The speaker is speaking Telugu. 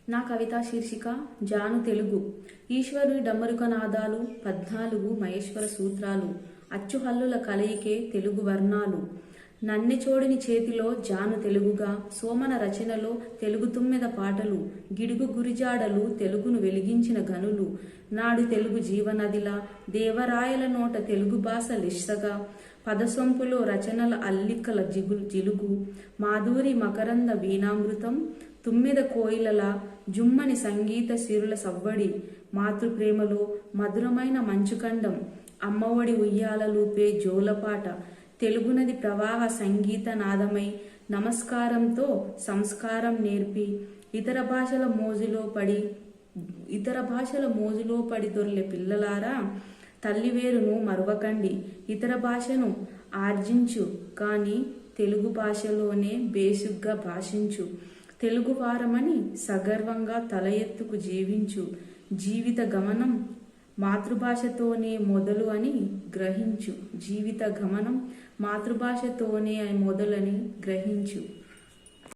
నా కవితా శీర్షిక జాను తెలుగు. ఈశ్వరుని డమ్మరుక నాదాలు 14 మహేశ్వర సూత్రాలు. అచ్చుహల్లుల కలయికే తెలుగు వర్ణాలు. నన్నెచోడిని చేతిలో జాను తెలుగుగా, సోమన రచనలో తెలుగు తుమ్మెద పాటలు. గిడుగు గురిజాడలు తెలుగును వెలిగించిన గనులు. నాడు తెలుగు జీవనదిలా, దేవరాయల నోట తెలుగు భాష లిస్సగా, పదసొంపులో రచనల అల్లికల జిలుగు. మాధురి మకరంద వీణామృతం, తుమ్మెద కోయిలల జుమ్మని సంగీత సిరుల సవ్వడి. మాతృప్రేమలో మధురమైన మంచుకండం, అమ్మఒడి ఉయ్యాలలూపే జోలపాట. తెలుగునది ప్రవాహ సంగీత నాదమై, నమస్కారంతో సంస్కారం నేర్పి, ఇతర భాషల మోజులో పడి దొర్లే పిల్లలారా, తల్లివేరును మరువకండి. ఇతర భాషను ఆర్జించు, కానీ తెలుగు భాషలోనే బేసిగ్గా భాషించు. తెలుగు వారమని సగర్వంగా తల ఎత్తుకు జీవించు. జీవిత గమనం మాతృభాషతోనే మొదలు అని గ్రహించు. జీవిత గమనం మాతృభాషతోనే మొదలని గ్రహించు.